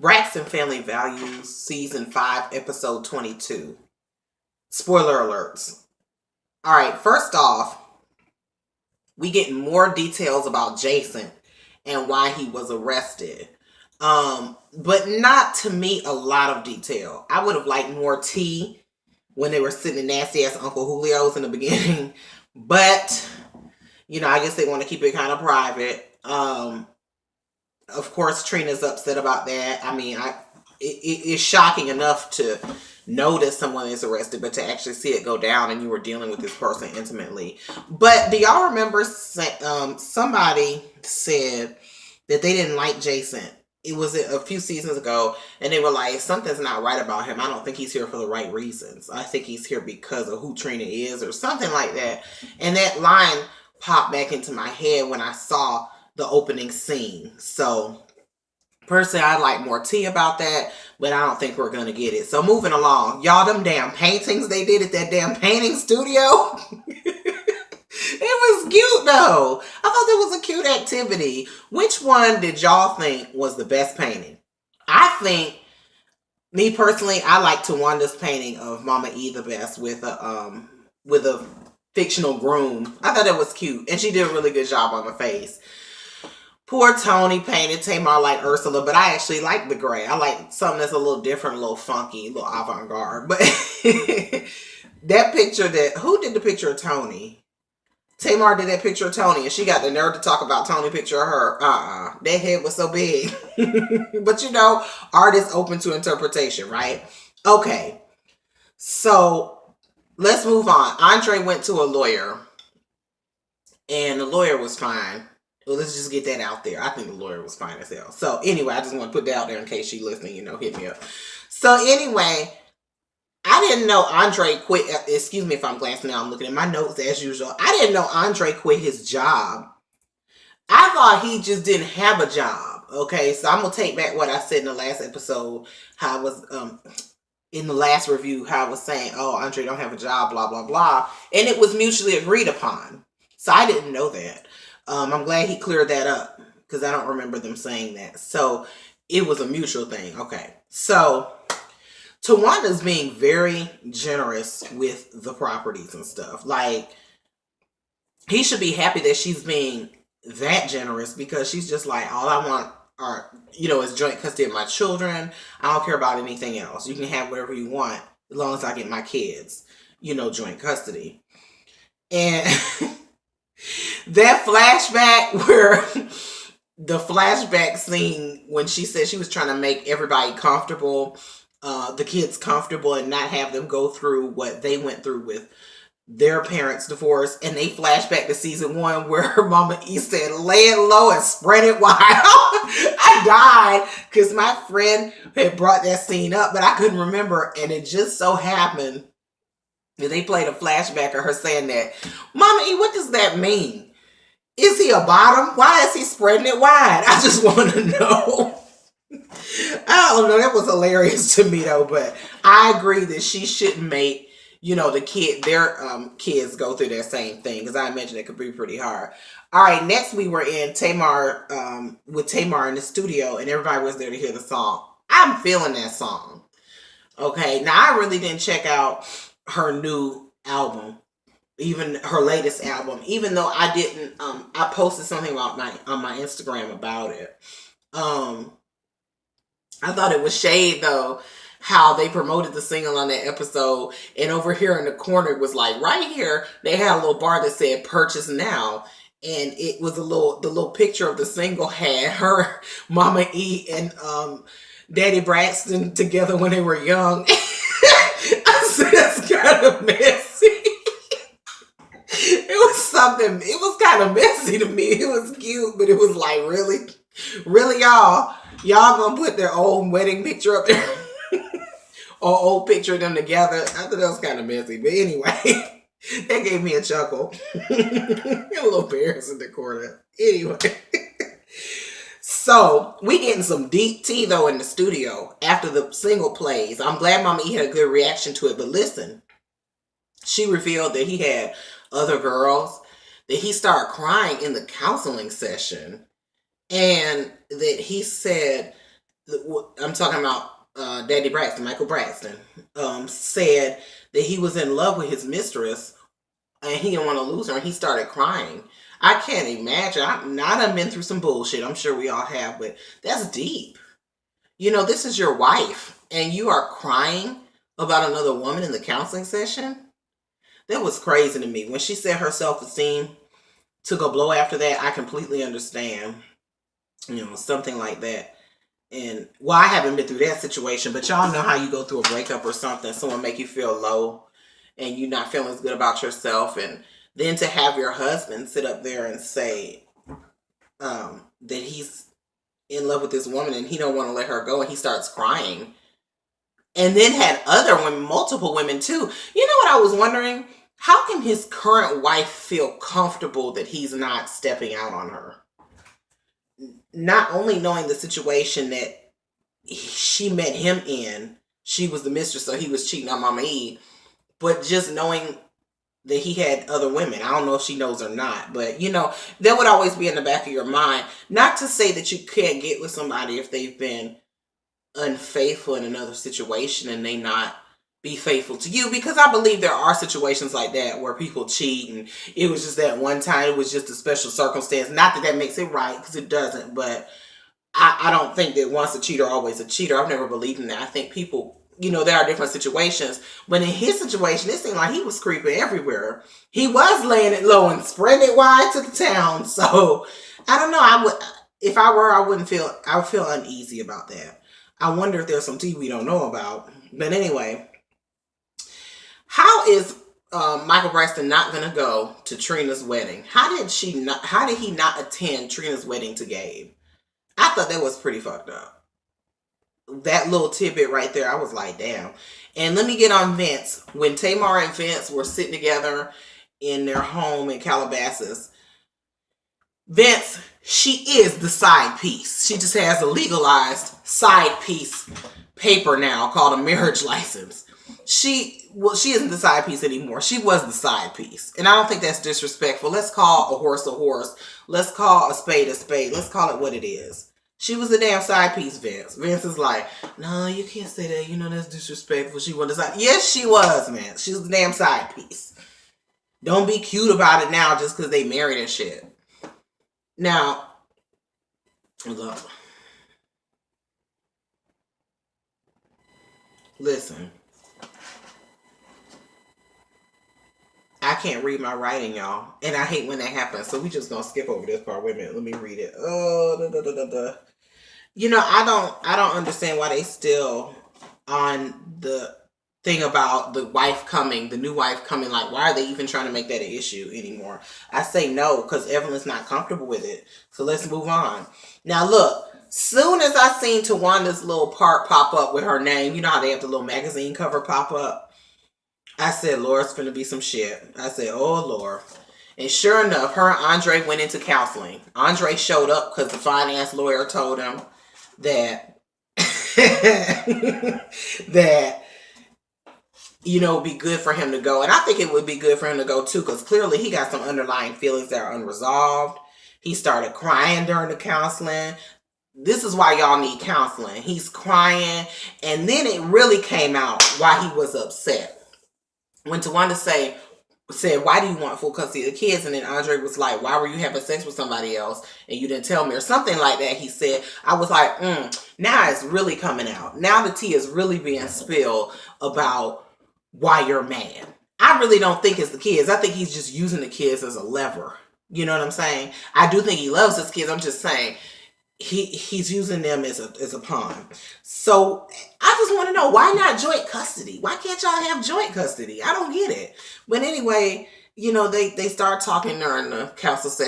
Braxton Family Values, Season 5, Episode 22. Spoiler alerts. Alright, first off, we get more details about Jason and why he was arrested. But not to me a lot of detail. I would have liked more tea when they were sitting in nasty ass Uncle Julio's in the beginning. But, I guess they want to keep it kind of private. Of course, Trina's upset about that. I mean, it's shocking enough to know that someone is arrested, but to actually see it go down and you were dealing with this person intimately. But do y'all remember somebody said that they didn't like Jason? It was a few seasons ago, and they were like, something's not right about him. I don't think he's here for the right reasons. I think he's here because of who Trina is or something like that. And that line popped back into my head when I saw the opening scene. So personally, I'd like more tea about that, but I don't think we're going to get it. So moving along. Y'all, them damn paintings they did at that damn painting studio. It was cute though. I thought that was a cute activity. Which one did y'all think was the best painting? I think, me personally, I like Tawanda's painting of Mama E the best with a fictional groom. I thought that was cute. And she did a really good job on the face. Poor Tony painted Tamar like Ursula, but I actually like the gray. I like something that's a little different, a little funky, a little avant-garde. But that picture who did the picture of Tony? Tamar did that picture of Tony, and she got the nerve to talk about Tony picture of her. That head was so big. But art is open to interpretation, right? Okay. So, let's move on. Andre went to a lawyer, and the lawyer was fine. Well, let's just get that out there. I think the lawyer was fine as hell. So anyway, I just want to put that out there in case she's listening, hit me up. So anyway, I didn't know Andre quit. Excuse me if I'm glancing now. I'm looking at my notes as usual. I didn't know Andre quit his job. I thought he just didn't have a job. Okay, so I'm going to take back what I said in the last episode. How I was, in the last review, how I was saying, oh, Andre don't have a job, blah, blah, blah. And it was mutually agreed upon. So I didn't know that. I'm glad he cleared that up because I don't remember them saying that. So it was a mutual thing. Okay. So Tawanda's being very generous with the properties and stuff. Like, he should be happy that she's being that generous because she's just like, all I want are, is joint custody of my children. I don't care about anything else. You can have whatever you want as long as I get my kids, joint custody. And that flashback where the flashback scene when she said she was trying to make everybody comfortable, the kids comfortable and not have them go through what they went through with their parents' divorce. And they flash back to season 1 where her Mama E said, lay it low and spread it wide. I died because my friend had brought that scene up, but I couldn't remember. And it just so happened that they played a flashback of her saying that. Mama E, what does that mean? Is he a bottom? Why is he spreading it wide? I just want to know. I don't know. That was hilarious to me though, but I agree that she shouldn't make, their kids go through that same thing because I imagine it could be pretty hard. All right, next we were in Tamar, with Tamar in the studio and everybody was there to hear the song. I'm feeling that song. Okay, now I really didn't check out her new album. Even her latest album, even though I didn't, I posted something on my Instagram about it. I thought it was shade though, how they promoted the single on that episode, and over here in the corner it was like right here they had a little bar that said "Purchase Now," and it was the little picture of the single had her, Mama E, and Daddy Braxton together when they were young. I said that's kind of messy. It was kind of messy to me. It was cute, but it was like, really y'all gonna put their old wedding picture up there or old picture of them together? I thought that was kind of messy, but anyway, that gave me a chuckle. A little bears in the corner. Anyway, so we getting some deep tea though in the studio after the single plays. I'm glad Mama E had a good reaction to it, but listen, she revealed that he had other girls, that he started crying in the counseling session, and that he said I'm talking about Daddy Braxton, Michael Braxton, said that he was in love with his mistress and he didn't want to lose her, and he started crying. I can't imagine. I've been through some bullshit. I'm sure we all have, but that's deep. This is your wife, and you are crying about another woman in the counseling session. That was crazy to me. When she said her self-esteem took a blow after that, I completely understand. Something like that. And I haven't been through that situation, but y'all know how you go through a breakup or something, someone make you feel low and you not feeling as good about yourself, and then to have your husband sit up there and say that he's in love with this woman and he don't want to let her go, and he starts crying, and then had other women, multiple women too. You know what I was wondering? How can his current wife feel comfortable that he's not stepping out on her? Not only knowing the situation that she met him in, she was the mistress, so he was cheating on Mama E, but just knowing that he had other women. I don't know if she knows or not, but that would always be in the back of your mind. Not to say that you can't get with somebody if they've been unfaithful in another situation and they not be faithful to you, because I believe there are situations like that where people cheat and it was just that one time, it was just a special circumstance. Not that makes it right, because it doesn't, but I don't think that once a cheater, always a cheater. I've never believed in that. I think people, there are different situations, but in his situation, it seemed like he was creeping everywhere. He was laying it low and spreading it wide to the town. So I don't know. If I were, I would feel uneasy about that. I wonder if there's some tea we don't know about. But anyway, how is Michael Braxton not going to go to Trina's wedding? How did he not attend Trina's wedding to Gabe? I thought that was pretty fucked up. That little tidbit right there, I was like, damn. And let me get on Vince. When Tamar and Vince were sitting together in their home in Calabasas, Vince, she is the side piece. She just has a legalized side piece paper now called a marriage license. She isn't the side piece anymore. She was the side piece. And I don't think that's disrespectful. Let's call a horse a horse. Let's call a spade a spade. Let's call it what it is. She was the damn side piece, Vince. Vince is like, no, you can't say that. That's disrespectful. She wasn't the side. Yes, she was, man. She was the damn side piece. Don't be cute about it now just because they married and shit. Now, look. Listen. I can't read my writing, y'all. And I hate when that happens. So we just gonna skip over this part. Wait a minute. Let me read it. I don't understand why they still on the thing about the wife coming, the new wife coming. Like, why are they even trying to make that an issue anymore? I say no, because Evelyn's not comfortable with it. So let's move on. Now look. Soon as I seen Tawanda's little part pop up with her name, you know how they have the little magazine cover pop up? I said, Lord, it's finna be some shit. I said, oh, Lord. And sure enough, her and Andre went into counseling. Andre showed up because the finance lawyer told him that, that, it'd be good for him to go. And I think it would be good for him to go, too, because clearly he got some underlying feelings that are unresolved. He started crying during the counseling. This is why y'all need counseling. He's crying. And then it really came out why he was upset. When Tawanda said, why do you want full custody of the kids? And then Andre was like, why were you having sex with somebody else and you didn't tell me? Or something like that, he said. I was like, now it's really coming out. Now the tea is really being spilled about why you're mad. I really don't think it's the kids. I think he's just using the kids as a lever. You know what I'm saying? I do think he loves his kids. I'm just saying he's using them as a pawn. So I just want to know, why not joint custody? Why can't y'all have joint custody? I don't get it. But anyway, they start talking during the council session.